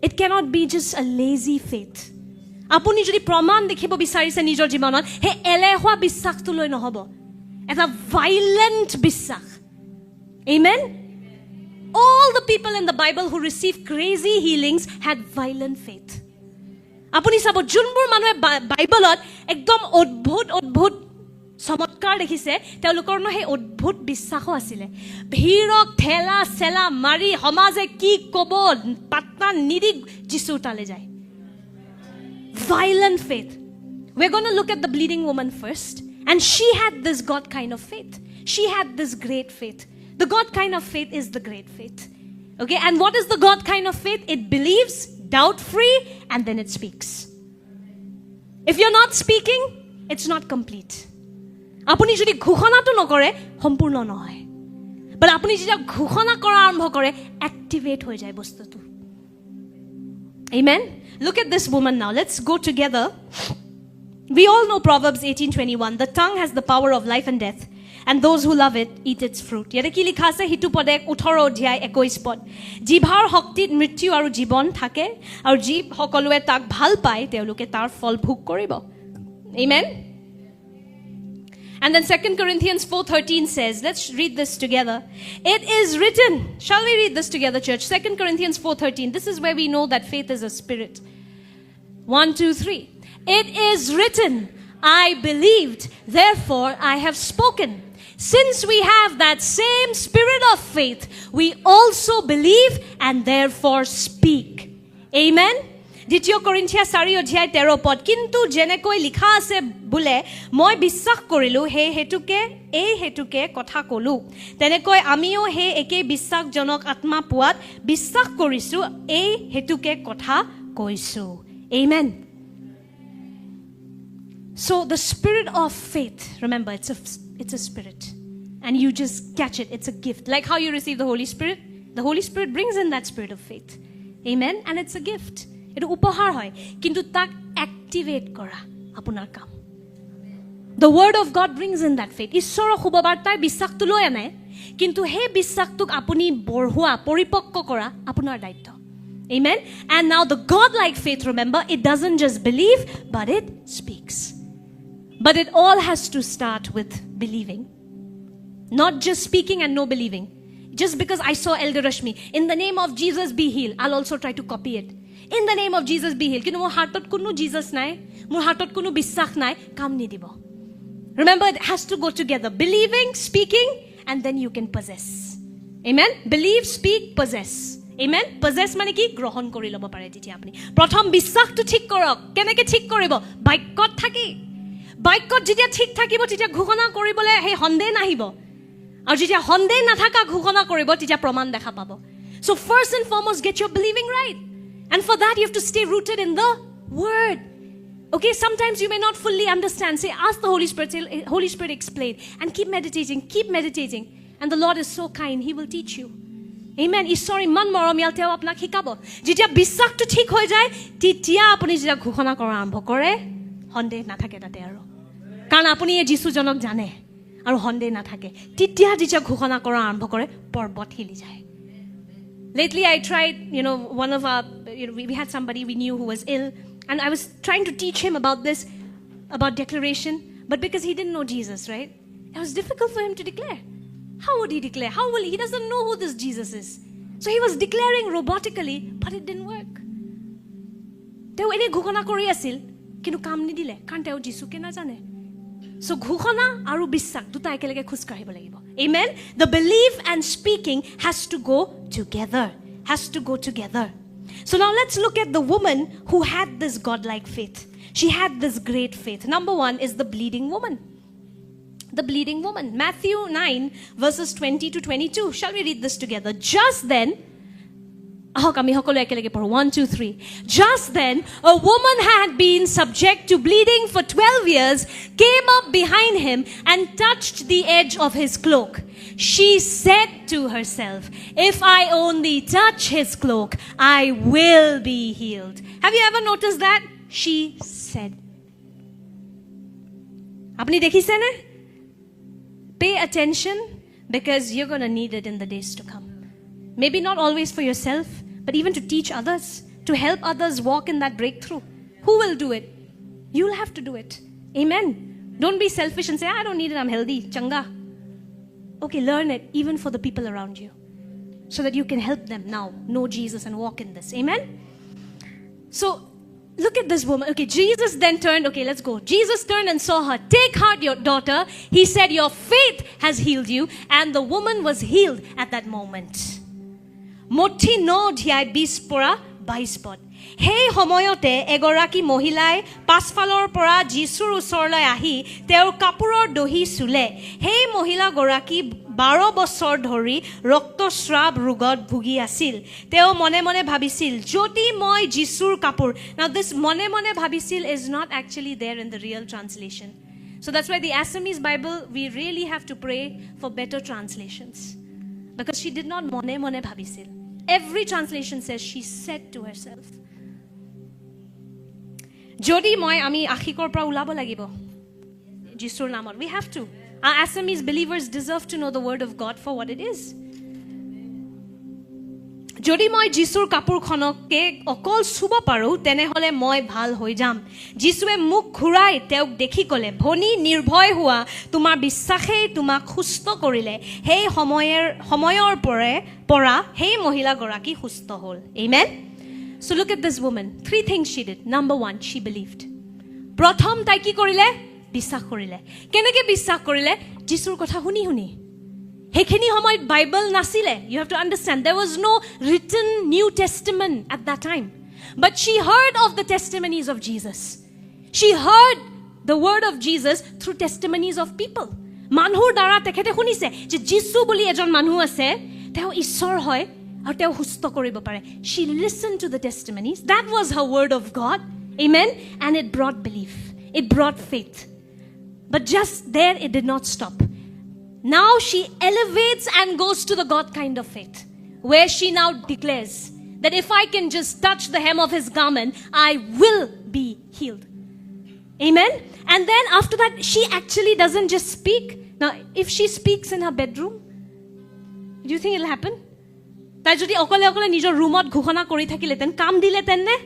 It cannot be just a lazy faith. আপুনি যদি প্ৰমাণ দেখিব বিচাৰিছে নিজৰ জীৱনত হে এলেহুৱা বিশ্বাসটো লৈ নহব এটা violent বিশ্বাস amen all the people in the bible who received crazy healings had violent faith আপুনি চাব যোনবোৰ মানুহে বাইবেলত একদম অদ্ভুত চমৎকাৰ দেখিছে তেওঁলোকৰ ন সেই অদ্ভুত বিশ্বাসো আছিলে ভিৰক ঠেলা চেলা মাৰি সমাজে কি কব পাত্তা নিদি যিছু তালে যায় violent faith. We're going to look at the bleeding woman first. And she had this God kind of faith. She had this great faith. The God kind of faith is the great faith. Okay, and what is the God kind of faith? It believes, doubt-free, and then it speaks. If you're not speaking, it's not complete. Apuni jodi ghoshona to nokore, sampurno nohoy. But apuni jodi ghoshona kora arambho kore, activate hoy jay bostutu. Amen. Look at this woman now. Let's go together. We all know Proverbs 18:21. The tongue has the power of life and death, and those who love it eat its fruit. Yate ki likha ase hitu pode 18 অধ্যায় 21 পদ জিভাৰ শক্তিত মৃত্যু আৰু জীৱন থাকে আৰু যি সকলোৱে তাক ভাল পায় তেওঁলোকে তাৰ ফল ভোগ কৰিব. Amen. And then 2 Corinthians 4:13 says, let's read this together. It is written. Shall we read this together, church? 2 Corinthians 4:13. This is where we know that faith is a spirit. 1, 2, 3. It is written, I believed, therefore I have spoken. Since we have that same spirit of faith, we also believe and therefore speak. Amen. দ্বিতীয় কৰিন্থিয়া 4 অধ্যায় 13 পদ কিন্তু যেনেকৈ লিখা আছে বুলে মই বিশ্বাস কৰিলো হে হেতুকে কথা কলো তেনেকৈ আমিও হে একে বিশ্বাসজনক আত্মা পোৱাত বিশ্বাস কৰিছো এই হেতুকে কথা কৈছো amen so the spirit of faith remember it's a spirit and you just catch it it's a gift like how you receive the holy spirit brings in that spirit of faith amen and it's a gift এটা উপহার হয় কিন্তু তাক activate করা আপনার কাম the word of god brings in that faith ঈশ্বৰৰ শুভবাৰ্তাই বিশ্বাসটো লৈ আনে কিন্তু হে বিশ্বাসটোক আপুনি বঢ়োৱা পৰিপক্ক কৰা আপোনাৰ দায়িত্ব amen and now the god like faith remember it doesn't just believe but it speaks but it all has to start with believing not just speaking and no believing just because I saw Elder Rashmi in the name of Jesus be healed I'll also try to copy it in the name of Jesus be healed কিন্তু মোৰ হাৰ্টত কোনো Jesus নাই মোৰ হাৰ্টত কোনো বিশ্বাস নাই কাম নিদিব remember it has to go together believing speaking and then you can possess amen believe speak possess amen possess মানে কি গ্ৰহণ কৰি লব পাৰে তেতিয়া আপুনি প্ৰথম বিশ্বাসটো ঠিক কৰক কেনেকৈ ঠিক কৰিব বাক্যত থাকি বাক্যত যেতিয়া ঠিক থাকিব তেতিয়া ঘোষণা কৰিবলৈ হে সন্দেহ নাহিব আৰু যেতিয়া সন্দেহ নাথাকা ঘোষণা কৰিব তেতিয়া প্ৰমাণ দেখা পাব so first and foremost get your believing right and for that you have to stay rooted in the word okay sometimes you may not fully understand say ask the holy spirit say holy spirit explain and keep meditating and the lord is so kind he will teach you amen ঈশ্বৰ ইমান মৰমীয়াল তেওঁ আপোনাক শিকাব যেতিয়া বিশ্বাসটো ঠিক হৈ যায় তেতিয়া আপুনি যেতিয়া ঘোষণা কৰা আৰম্ভ কৰে সন্দেহ নাথাকে তাতে আৰু কাৰণ আপুনি এই যীশুজনক জানে আৰু সন্দেহ নাথাকে তেতিয়া যেতিয়া ঘোষণা কৰা আৰম্ভ কৰে পৰ্বত হিলি যায় lately I tried one of our we had somebody we knew who was ill and I was trying to teach him about declaration but because he didn't know Jesus right it was difficult for him to declare how would he declare he doesn't know who this Jesus is so he was declaring robotically but it didn't work তেওঁ এনে ঘোষণা কৰি আছিল কিন্তু কাম নিদিলে কাৰণ তেওঁ যীশুকে নাজানে so ঘোষণা আৰু বিশ্বাস দুটা একেলগে খুজ কাঢ়িব লাগিব amen the belief and speaking has to go together so now let's look at the woman who had this godlike faith she had this great faith number 1 is the bleeding woman Matthew 9 verses 20 to 22 shall we read this together just then kami hokolo ekelege poro 1 2 3 just then a woman had been subject to bleeding for 12 years came up behind him and touched the edge of his cloak she said to herself if I only touch his cloak I will be healed have you ever noticed that she said apni dekhise na pay attention because you're going to need it in the days to come maybe not always for yourself but even to teach others to help others walk in that breakthrough? Who will do it? You'll have to do it. Amen. Don't be selfish and say, I don't need it, I'm healthy. Changa. Okay, learn it even for the people around you so that you can help them now know Jesus and walk in this. Amen. So, look at this woman. Okay, Jesus then turned. Okay, let's go. Jesus turned and saw her. Take heart, your daughter. He said, your faith has healed you. And the woman was healed at that moment. Moti no dhiai 20 পৰা 22 পদ সেই সময়তে এগৰাকী মহিলাই পাছফালৰ পৰা যিশুৰ ওচৰলৈ আহি তেওঁৰ কাপোৰৰ দহি চুলে সেই মহিলাগৰাকী 12 বছৰ ধৰি ৰক্তস্ৰাৱ ৰোগত ভুগি আছিল তেওঁ মনে মনে ভাবিছিল যদি মই যিশুৰ কাপোৰ now this মনে মনে ভাবিছিল is not actually there in the real translation so that's why the Assamese Bible we really have to pray for better translations because she did not mone mone bhabisil every translation says she said to herself jodi moi ami akhikor pra ulabo lagibo jisur namor we have to our Assamese believers deserve to know the word of God for what it is jodi moi jisur kapur khonokke okol suba paru tene hole moi bhal hoi jam jisue mukh ghurai teok dekhi kole bhoni nirbhoy hua tumar bissakhei tumak khusto korile hei homoyor pora hei mohila goraki khusto hol amen so look at this woman 3 things she did number 1 she believed prothom tai ki korile বিশ্বাস কৰিলে কেনেকে বিশ্বাস কৰিলে যিশুৰ কথা শুনি শুনি হেখিনি সময়ত Bible নাছিলে you have to understand there was no written new testament at that time but she heard of the testimonies of Jesus she heard the word of Jesus through testimonies of people মানুহৰ দ্বাৰা তেখেতে শুনিছে যে যিশু বুলি এজন মানুহ আছে তেওঁ ঈশ্বৰ হয় আৰু তেওঁ সুস্থ কৰিব পাৰে she listened to the testimonies that was her word of God amen and it brought belief it brought faith but just there it did not stop now she elevates and goes to the God kind of faith where she now declares that if I can just touch the hem of his garment I will be healed amen and then after that she actually doesn't just speak now if she speaks in her bedroom do you think it'll happen tai jodi okole okole nijor roomot ghukhona kori thakile ten kam dile ten ne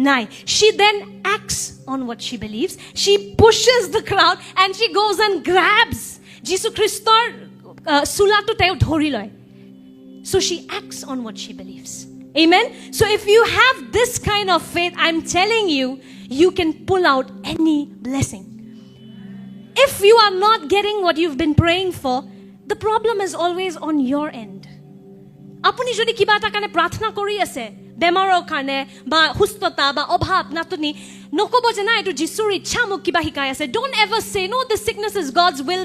nai she then acts on what she believes she pushes the crowd and she goes and grabs Jesus Christor sula to teo dhori loy so she acts on what she believes amen so if you have this kind of faith I'm telling you you can pull out any blessing if you are not getting what you've been praying for the problem is always on your end apuni jodi kiba ta kane prarthana kori ase বেমাৰৰ কাৰণে বা সুস্থতা বা অভাৱ নাটনি নকব যে না এটো যিশুৰ ইচ্ছা মোক কিবা শিকাই আছে don't ever say no this sickness is God's will